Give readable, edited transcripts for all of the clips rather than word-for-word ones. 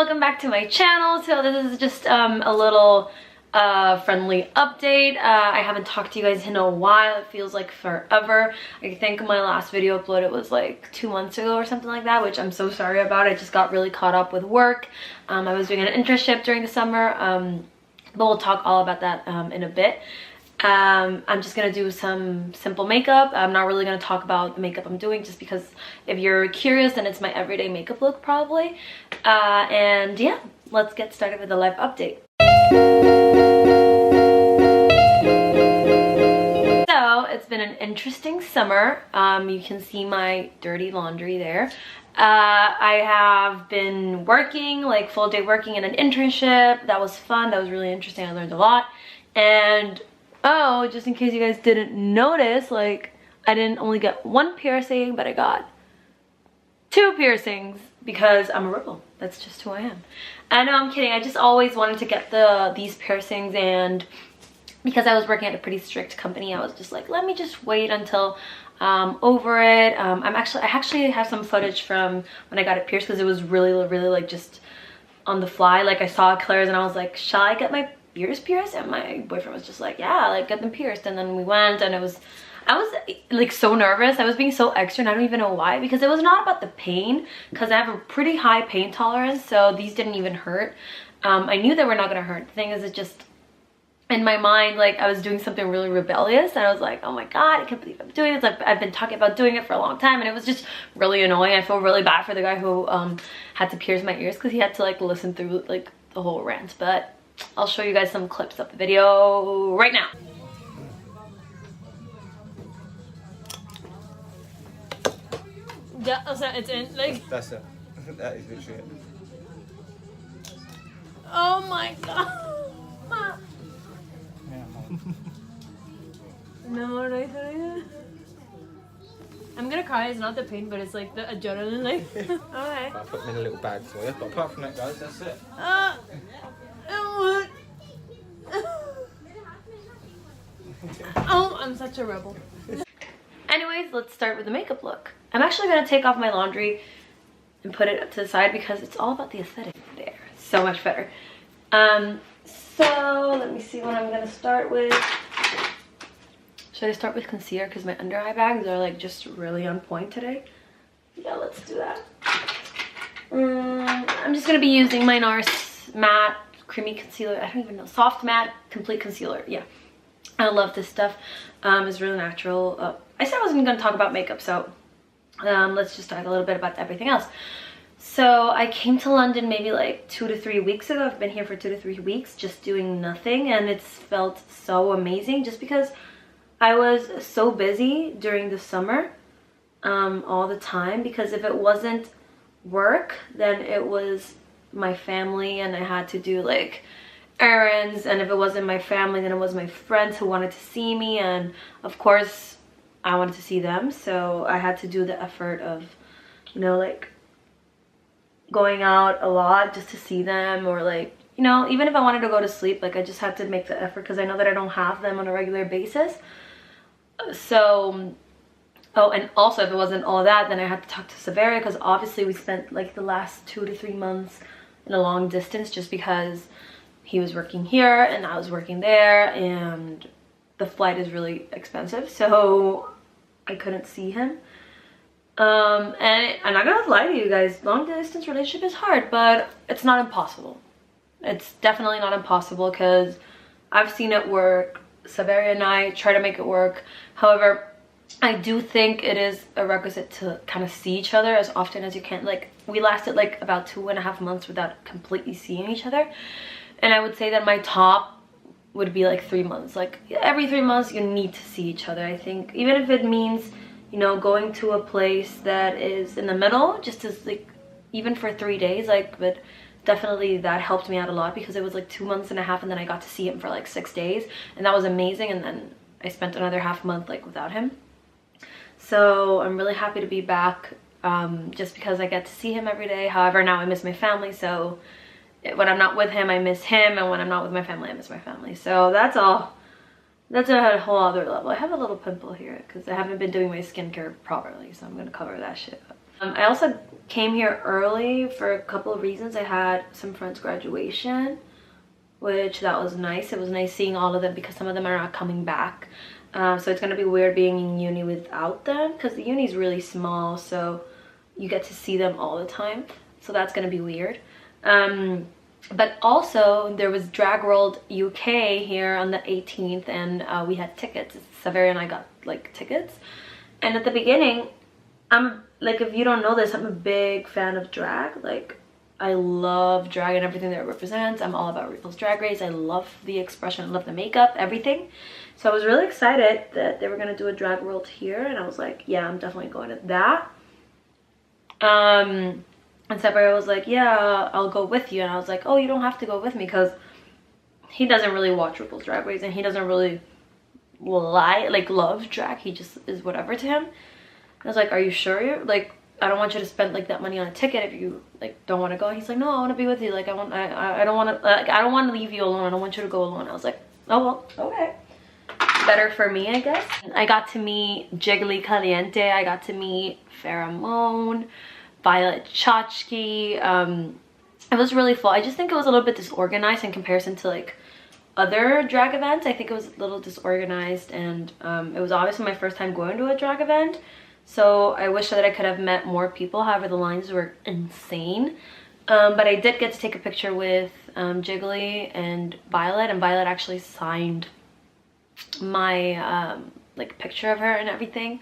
welcome back to my channel. So this is just a little friendly update. I haven't talked to you guys in a while. It feels like forever. I think my last video uploaded was like 2 months ago or something like that, which I'm so sorry about. I just got really caught up with work. I was doing an internship during the summer, but we'll talk all about that in a bit. I'm just gonna do some simple makeup. I'm not really gonna talk about the makeup I'm doing, just because if you're curious, then it's my everyday makeup look probably. And yeah, let's get started with the live update. So it's been an interesting summer. You can see my dirty laundry there. I have been working, like full day working in an internship. That was fun. That was really interesting. I learned a lot. And oh, just in case you guys didn't notice, like I didn't only get 1 piercing, but I got 2 piercings because I'm a rebel. That's just who I am. I know, I'm kidding. I just always wanted to get these piercings, and because I was working at a pretty strict company, I was just like, let me just wait until over it. I actually have some footage from when I got it pierced, because it was really like just on the fly. Like I saw Claire's and I was like, shall I get my ears pierced? And my boyfriend was just like, yeah, like get them pierced. And then we went, and I was like so nervous. I was being so extra, and I don't even know why, because it was not about the pain, because I have a pretty high pain tolerance, so these didn't even hurt. I knew they were not gonna hurt. The thing is, it just in my mind, like I was doing something really rebellious, and I was like, oh my god, I can't believe I'm doing this. Like I've been talking about doing it for a long time, and it was just really annoying. I feel really bad for the guy who had to pierce my ears, because he had to like listen through like the whole rant. But I'll show you guys some clips of the video right now. Yeah, also it's in like That's it. That is literally it. Oh my god. No, I'm gonna cry. It's not the pain, but it's like the adrenaline. Like, okay. I put them in a little bag for you. But apart from that, guys, that's it. Oh, I'm such a rebel. Anyways, let's start with the makeup look. I'm actually gonna take off my laundry and put it to the side, because it's all about the aesthetic there. So much better. So let me see what I'm gonna start with. Should I start with concealer, because my under eye bags are like just really on point today? Yeah, let's do that. I'm just gonna be using my NARS matte creamy concealer. I don't even know, soft matte complete concealer. Yeah, I love this stuff. It's really natural. I said I wasn't gonna talk about makeup, so let's just talk a little bit about everything else. So I came to London maybe like 2 to 3 weeks ago. I've been here for 2 to 3 weeks just doing nothing, and it's felt so amazing, just because I was so busy during the summer all the time, because if it wasn't work, then it was my family, and I had to do like errands, and if it wasn't my family, then it was my friends who wanted to see me, and of course I wanted to see them. So I had to do the effort of, you know, like going out a lot just to see them, or like, you know, even if I wanted to go to sleep, like I just had to make the effort, because I know that I don't have them on a regular basis. So oh, and also if it wasn't all that, then I had to talk to Severia, because obviously we spent like the last 2 to 3 months in a long distance, just because he was working here and I was working there, and the flight is really expensive, so I couldn't see him. And I'm not gonna lie to you guys, long distance relationship is hard, but it's not impossible. It's definitely not impossible, because I've seen it work. Severia and I try to make it work. However, I do think it is a requisite to kind of see each other as often as you can. Like we lasted like about 2.5 months without completely seeing each other, and I would say that my top would be like 3 months. Like every 3 months you need to see each other. I think even if it means, you know, going to a place that is in the middle, just as like even for 3 days, like, but definitely that helped me out a lot, because it was like 2.5 months, and then I got to see him for like 6 days, and that was amazing. And then I spent another half month like without him. So I'm really happy to be back, just because I get to see him every day. However, now I miss my family, so when I'm not with him, I miss him, and when I'm not with my family, I miss my family. So that's all. That's a whole other level. I have a little pimple here because I haven't been doing my skincare properly, so I'm gonna cover that shit up. I also came here early for a couple of reasons. I had some friends' graduation, which that was nice. It was nice seeing all of them because some of them are not coming back. So it's gonna be weird being in uni without them because the uni is really small, so you get to see them all the time. So that's gonna be weird. But also there was Drag World UK here on the 18th, and we had tickets. Saveria and I got like tickets. And at the beginning, I'm like, if you don't know this, I'm a big fan of drag. Like, I love drag and everything that it represents. I'm all about RuPaul's Drag Race. I love the expression, I love the makeup, everything. So I was really excited that they were gonna do a Drag World here, and I was like, yeah, I'm definitely going to that. And Saveria was like, yeah, I'll go with you. And I was like, oh, you don't have to go with me, because he doesn't really watch RuPaul's Drag Race, and he doesn't really love drag. He just is whatever to him. I was like, are you sure? You're like, I don't want you to spend like that money on a ticket if you like don't want to go. And he's like, no, I want to be with you. Like, I don't want to, like, I don't want to leave you alone. I don't want you to go alone. I was like, oh well, okay. Better for me, I guess. I got to meet Jiggly Caliente. I got to meet Pheromone, Violet Chachki. It was really full. I just think it was a little bit disorganized in comparison to like other drag events. I think it was a little disorganized, and it was obviously my first time going to a drag event. So I wish that I could have met more people. However, the lines were insane. But I did get to take a picture with Jiggly and Violet actually signed my like picture of her and everything.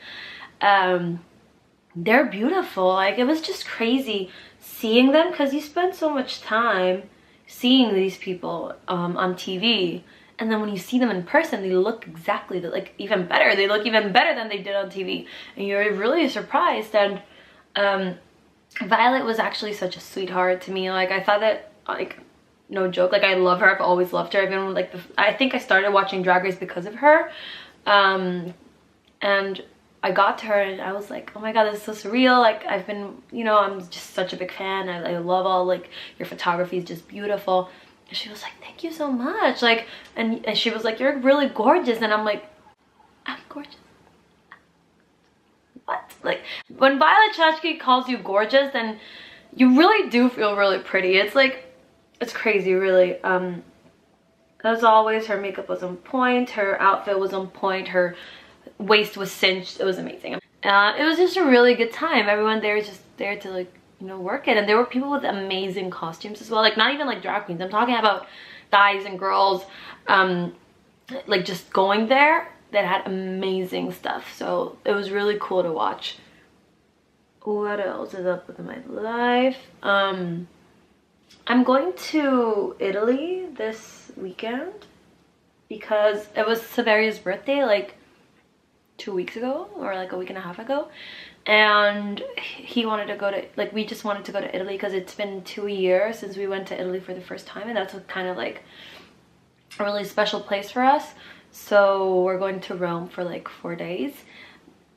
They're beautiful. Like, it was just crazy seeing them, because you spend so much time seeing these people on TV, and then when you see them in person, they look exactly like even better. They look even better than they did on TV, and you're really surprised. And Violet was actually such a sweetheart to me. Like, I thought that, like, no joke, like, I love her. I've always loved her. Even like I think I started watching Drag Race because of her, and I got to her and I was like, oh my god, this is so surreal. Like, I've been, you know, I'm just such a big fan. I love all, like, your photography is just beautiful. And she was like, thank you so much. Like, and she was like, you're really gorgeous. And I'm like, I'm gorgeous? What? Like, when Violet Chachki calls you gorgeous, then you really do feel really pretty. It's like, it's crazy, really. As always, her makeup was on point. Her outfit was on point. Her waist was cinched. It was amazing. It was just a really good time. Everyone there was just there to, like, you know, work it. And there were people with amazing costumes as well. Like, not even like drag queens. I'm talking about guys and girls, like, just going there that had amazing stuff. So it was really cool to watch. What else is up with my life? I'm going to Italy this weekend because it was Saveria's birthday, like 2 weeks ago, or like a week and a half ago, and he wanted to go to, like, we just wanted to go to Italy because it's been 2 years since we went to Italy for the first time, and that's kind of like a really special place for us. So we're going to Rome for like 4 days.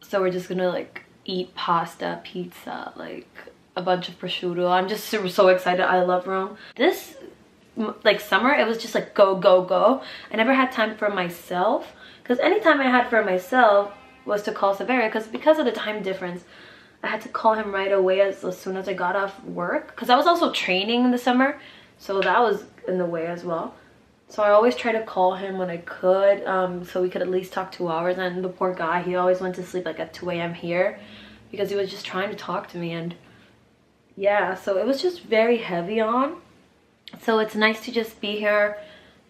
So we're just gonna like eat pasta, pizza, like a bunch of prosciutto. I'm just so excited. I love Rome. This like summer, it was just like go go go. I never had time for myself, because anytime I had for myself was to call Saveria, because of the time difference, I had to call him right away as soon as I got off work, because I was also training in the summer, so that was in the way as well. So I always try to call him when I could, so we could at least talk 2 hours. And the poor guy, he always went to sleep like at 2 a.m. here because he was just trying to talk to me. And yeah, so it was just very heavy on. So it's nice to just be here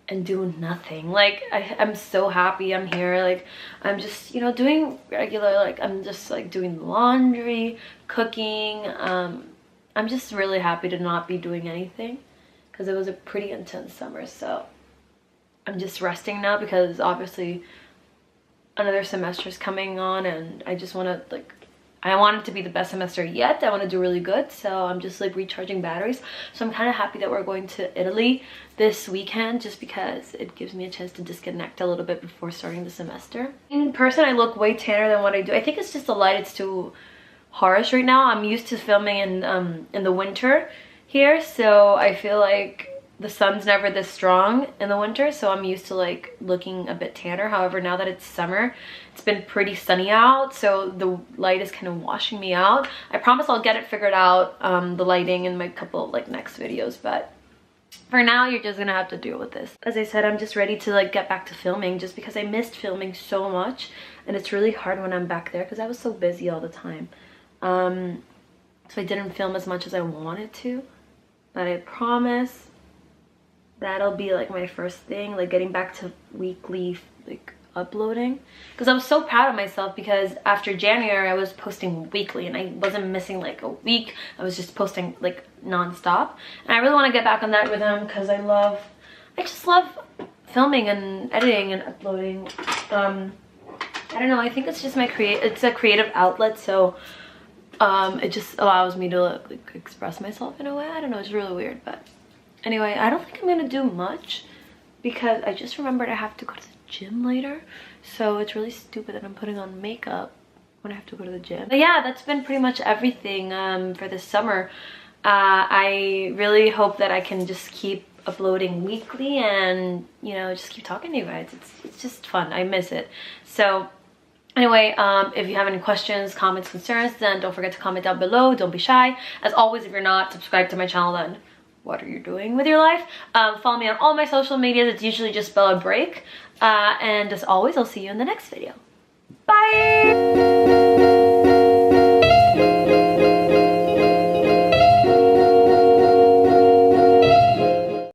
and do nothing. Like, I'm so happy I'm here. Like, I'm just, you know, doing regular, like, I'm just like doing laundry, cooking. I'm just really happy to not be doing anything because it was a pretty intense summer. So I'm just resting now because obviously another semester is coming on, and I just want to, like, I want it to be the best semester yet. I want to do really good, so I'm just like recharging batteries. So I'm kind of happy that we're going to Italy this weekend, just because it gives me a chance to disconnect a little bit before starting the semester. In person, I look way tanner than what I do. I think it's just the light. It's too harsh right now. I'm used to filming in the winter here, so I feel like the sun's never this strong in the winter, so I'm used to like looking a bit tanner. However, now that it's summer, it's been pretty sunny out, so the light is kind of washing me out. I promise I'll get it figured out, the lighting, in my couple like next videos, but for now you're just gonna have to deal with this. As I said, I'm just ready to like get back to filming, just because I missed filming so much, and it's really hard when I'm back there because I was so busy all the time. So I didn't film as much as I wanted to, but I promise that'll be like my first thing, like getting back to weekly like uploading, because I was so proud of myself, because after January I was posting weekly and I wasn't missing like a week. I was just posting like non-stop, and I really want to get back on that rhythm because I just love filming and editing and uploading. I don't know, I think it's just it's a creative outlet, so it just allows me to like express myself in a way. I don't know, it's really weird, but anyway, I don't think I'm gonna do much because I just remembered I have to go to the gym later, so it's really stupid that I'm putting on makeup when I have to go to the gym. But yeah, that's been pretty much everything for this summer. I really hope that I can just keep uploading weekly and, you know, just keep talking to you guys. It's just fun. I miss it. So anyway, if you have any questions, comments, concerns, then don't forget to comment down below. Don't be shy. As always, if you're not subscribed to my channel, then what are you doing with your life? Follow me on all my social medias. It's usually just Bella Break. And as always, I'll see you in the next video. Bye!